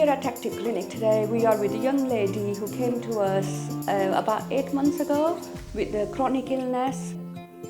here at Active Clinic today. We are with a young lady who came to us about 8 months ago with a chronic illness.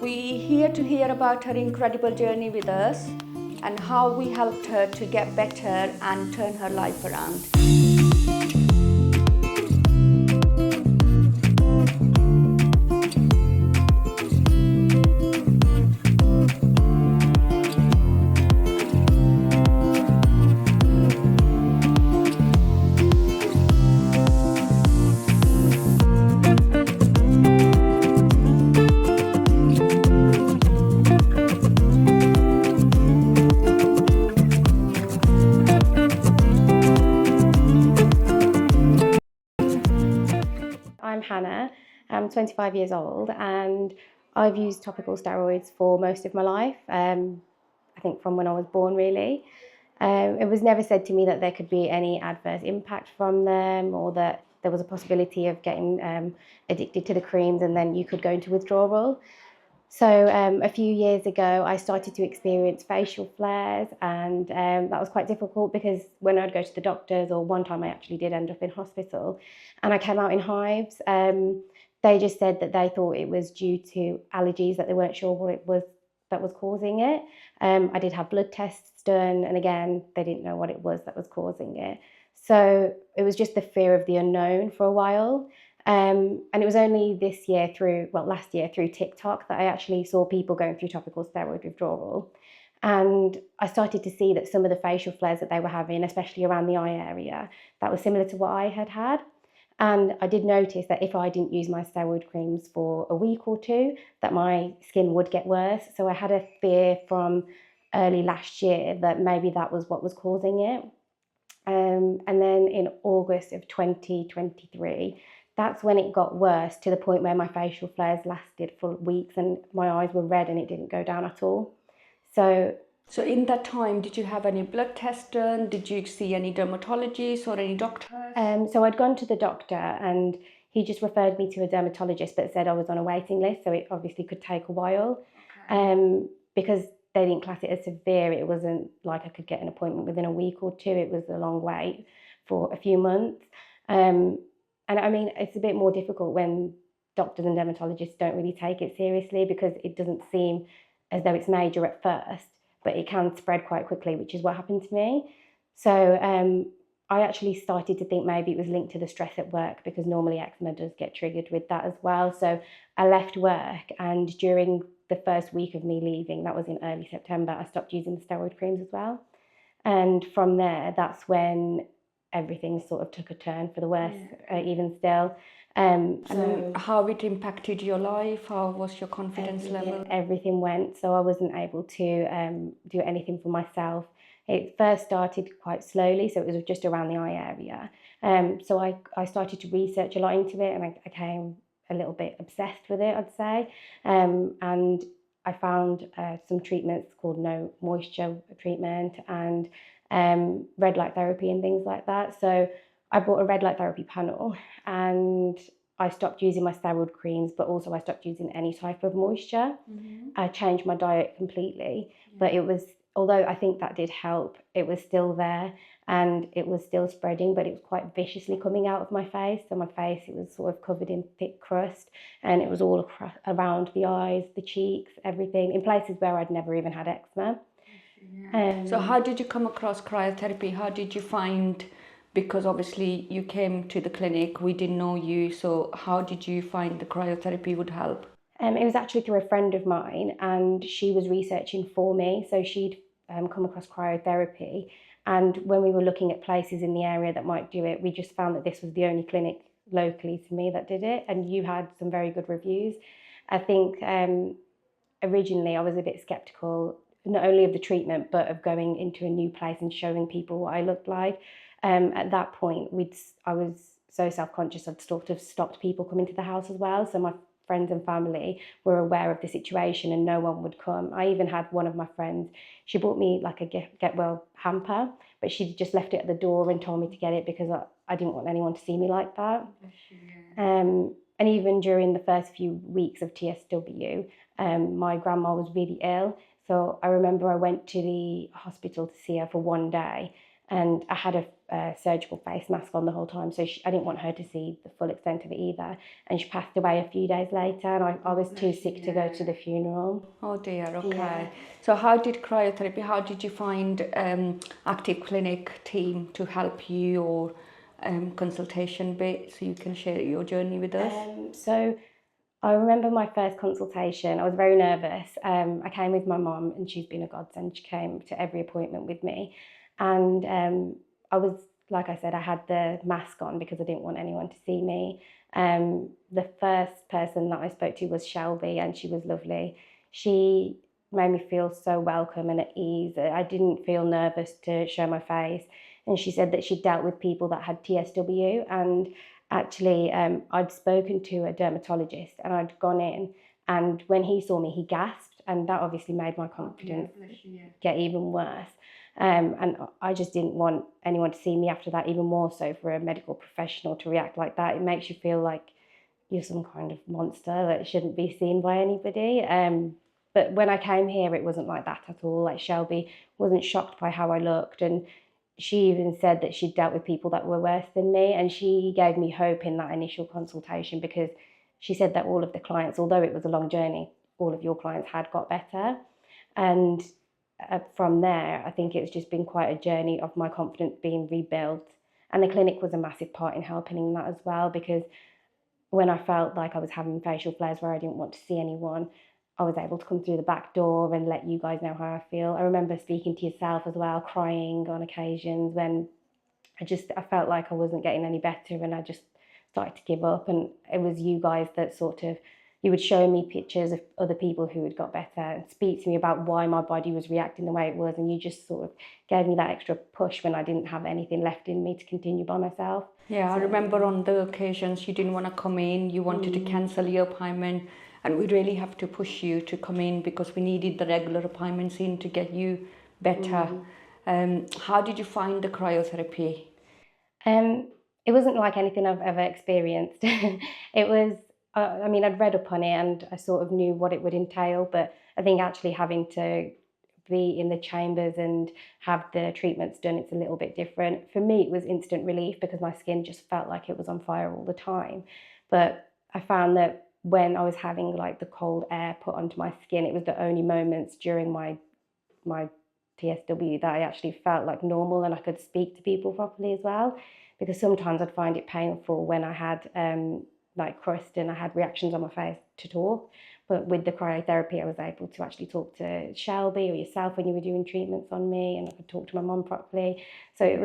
We're here to hear about her incredible journey with us and how we helped her to get better and turn her life around. I'm Hannah, I'm 25 years old and I've used topical steroids for most of my life, I think from when I was born really. It was never said to me that there could be any adverse impact from them or that there was a possibility of getting addicted to the creams and then you could go into withdrawal. So a few years ago, I started to experience facial flares and that was quite difficult because when I'd go to the doctors, or one time I actually did end up in hospital and I came out in hives, they just said that they thought it was due to allergies, that they weren't sure what it was that was causing it. I did have blood tests done and again, they didn't know what it was that was causing it. So it was just the fear of the unknown for a while. And it was only last year through TikTok that I actually saw people going through topical steroid withdrawal. And I started to see that some of the facial flares that they were having, especially around the eye area, that was similar to what I had had. And I did notice that if I didn't use my steroid creams for a week or two, that my skin would get worse. So I had a fear from early last year that maybe that was what was causing it. And then in August of 2023, that's when it got worse to the point where my facial flares lasted for weeks and my eyes were red and it didn't go down at all. So in that time, did you have any blood tests done? Did you see any dermatologists or any doctors? So I'd gone to the doctor and he just referred me to a dermatologist but said I was on a waiting list, so it obviously could take a while. Okay. Because they didn't class it as severe. It wasn't like I could get an appointment within a week or two. It was a long wait for a few months. And I mean, it's a bit more difficult when doctors and dermatologists don't really take it seriously because it doesn't seem as though it's major at first, but it can spread quite quickly, which is what happened to me. So I actually started to think maybe it was linked to the stress at work because normally eczema does get triggered with that as well. So I left work and during the first week of me leaving, that was in early September, I stopped using the steroid creams as well. And from there, that's when everything sort of took a turn for the worse, even still. So how it impacted your life? How was your confidence level? Everything went, so I wasn't able to do anything for myself. It first started quite slowly, so it was just around the eye area. So I started to research a lot into it and I became a little bit obsessed with it, I'd say. And I found some treatments called no moisture treatment and red light therapy and things like that. So I bought a red light therapy panel and I stopped using my steroid creams, but also I stopped using any type of moisture. Mm-hmm. I changed my diet completely, but it was, although I think that did help, it was still there and it was still spreading, but it was quite viciously coming out of my face. So my face, it was sort of covered in thick crust and it was all across, around the eyes, the cheeks, everything, in places where I'd never even had eczema. Yeah. So how did you come across cryotherapy? How did you find, because obviously you came to the clinic, we didn't know you, so how did you find the cryotherapy would help? It was actually through a friend of mine and she was researching for me, so she'd come across cryotherapy, and when we were looking at places in the area that might do it, we just found that this was the only clinic locally to me that did it, and you had some very good reviews. I think originally I was a bit sceptical, not only of the treatment but of going into a new place and showing people what I looked like. At that point I was so self-conscious I'd sort of stopped people coming to the house as well, so my friends and family were aware of the situation and no one would come. I even had one of my friends, she bought me like a get well hamper, but she just left it at the door and told me to get it because I didn't want anyone to see me like that. And even during the first few weeks of TSW, my grandma was really ill. So I remember I went to the hospital to see her for one day and I had a surgical face mask on the whole time, so I didn't want her to see the full extent of it either. And she passed away a few days later, and I was too sick to go to the funeral. Oh dear, okay. Yeah. So how did cryotherapy, how did you find active clinic team to help you, or consultation bit, so you can share your journey with us? So I remember my first consultation, I was very nervous. I came with my mum, and she's been a godsend. She came to every appointment with me. And I was, like I said, I had the mask on because I didn't want anyone to see me. The first person that I spoke to was Shelby, and she was lovely. She made me feel so welcome and at ease. I didn't feel nervous to show my face. And she said that she'd dealt with people that had TSW, and actually I'd spoken to a dermatologist, and I'd gone in, and when he saw me, he gasped, and that obviously made my confidence get even worse. And I just didn't want anyone to see me after that, even more so for a medical professional to react like that. It makes you feel like you're some kind of monster that shouldn't be seen by anybody. But when I came here, it wasn't like that at all. Like, Shelby wasn't shocked by how I looked, and she even said that she'd dealt with people that were worse than me, and she gave me hope in that initial consultation, because she said that all of the clients, although it was a long journey, all of your clients had got better. And from there, I think it's just been quite a journey of my confidence being rebuilt. And the clinic was a massive part in helping in that as well, because when I felt like I was having facial flares where I didn't want to see anyone, I was able to come through the back door and let you guys know how I feel. I remember speaking to yourself as well, crying on occasions when I felt like I wasn't getting any better, and I just started to give up. And it was you guys that sort of, you would show me pictures of other people who had got better and speak to me about why my body was reacting the way it was, and you just sort of gave me that extra push when I didn't have anything left in me to continue by myself. Yeah, I remember on the occasions you didn't want to come in, you wanted to cancel your appointment, and we really have to push you to come in because we needed the regular appointments in to get you better. How did you find the cryotherapy? It wasn't like anything I've ever experienced. It was, I mean, I'd read up on it and I sort of knew what it would entail, but I think actually having to be in the chambers and have the treatments done, it's a little bit different. For me, it was instant relief because my skin just felt like it was on fire all the time. But I found that when I was having like the cold air put onto my skin, it was the only moments during my TSW that I actually felt like normal and I could speak to people properly as well. Because sometimes I'd find it painful when I had like crust and I had reactions on my face to talk. But with the cryotherapy, I was able to actually talk to Shelby or yourself when you were doing treatments on me, and I could talk to my mum properly. So it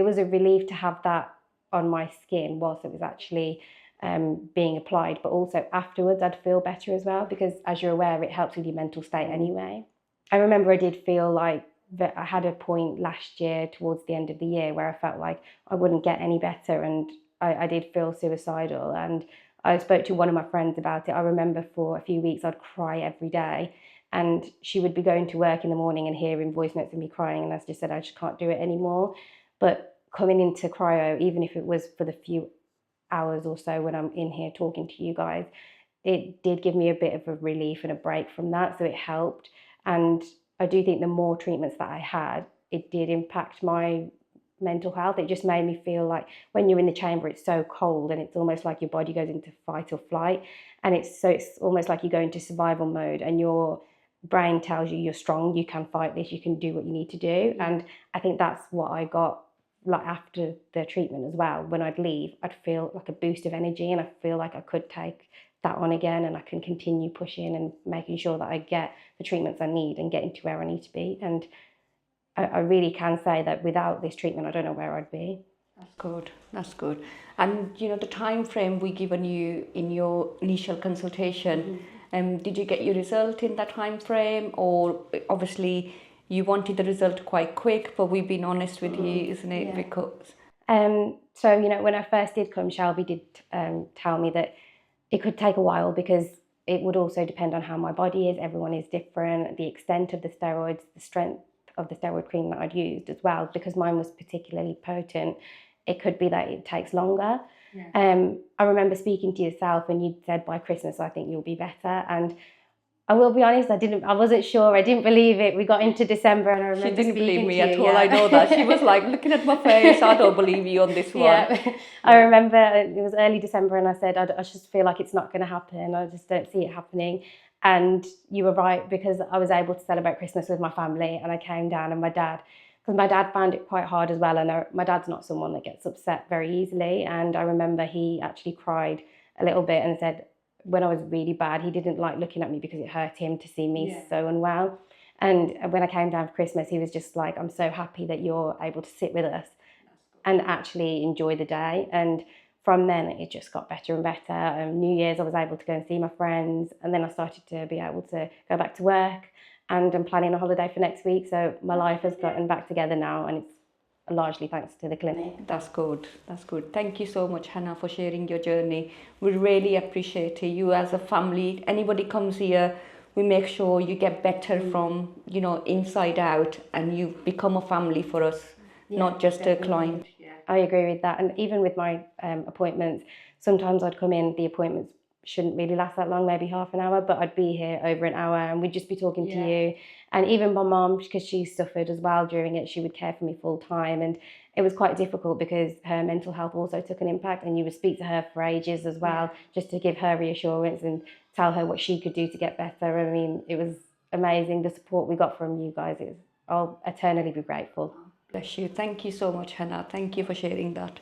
was a relief to have that on my skin whilst it was actually being applied. But also afterwards, I'd feel better as well, because as you're aware, it helps with your mental state anyway. I remember I did feel like that I had a point last year towards the end of the year where I felt like I wouldn't get any better, and I did feel suicidal, and I spoke to one of my friends about it. I remember for a few weeks I'd cry every day, and she would be going to work in the morning and hearing voice notes of me crying, and I just said I just can't do it anymore. But coming into cryo, even if it was for the few hours or so when I'm in here talking to you guys, it did give me a bit of a relief and a break from that, so it helped. And I do think the more treatments that I had, it did impact my mental health. It just made me feel like when you're in the chamber, it's so cold and it's almost like your body goes into fight or flight. And it's almost like you go into survival mode and your brain tells you you're strong, you can fight this, you can do what you need to do. And I think that's what I got like after the treatment as well. When I'd leave, I'd feel like a boost of energy and I feel like I could take that on again and I can continue pushing and making sure that I get the treatments I need and getting to where I need to be. And I really can say that without this treatment, I don't know where I'd be. That's good. That's good. And you know the time frame we given you in your initial consultation. Did you get your result in that time frame, or obviously you wanted the result quite quick? But we've been honest with you, isn't it? Yeah. Because so you know when I first did come, Shelby did tell me that it could take a while because it would also depend on how my body is. Everyone is different. The extent of the steroids, the strength of the steroid cream that I'd used as well, because mine was particularly potent, it could be that it takes longer. I remember speaking to yourself and you'd said by Christmas I think you'll be better, and I will be honest, I wasn't sure. I didn't believe it. We got into December and I remember She didn't believe speaking me to at you, all. yeah. I know that. She was like looking at my face. I don't believe you on this one. Yeah. I remember it was early December and I said, I just feel like it's not going to happen. I just don't see it happening. And you were right, because I was able to celebrate Christmas with my family and I came down, and my dad, because my dad found it quite hard as well. And my dad's not someone that gets upset very easily. And I remember he actually cried a little bit and said, when I was really bad, he didn't like looking at me because it hurt him to see me so unwell. And when I came down for Christmas, he was just like, I'm so happy that you're able to sit with us and actually enjoy the day. And from then it just got better and better. New Year's I was able to go and see my friends, and then I started to be able to go back to work, and I'm planning a holiday for next week. So my life has gotten back together now, and it's largely thanks to the clinic. That's good. That's good. Thank you so much, Hanna, for sharing your journey. We really appreciate it. You as a family, anybody comes here, we make sure you get better from, inside out, and you become a family for us, not just a client. I agree with that. And even with my appointments, sometimes I'd come in, the appointments shouldn't really last that long, maybe half an hour, but I'd be here over an hour and we'd just be talking to you. And even my mum, because she suffered as well during it, she would care for me full time. And it was quite difficult because her mental health also took an impact, and you would speak to her for ages as well, just to give her reassurance and tell her what she could do to get better. I mean, it was amazing, the support we got from you guys. I'll eternally be grateful. Bless you. Thank you so much, Hanna. Thank you for sharing that.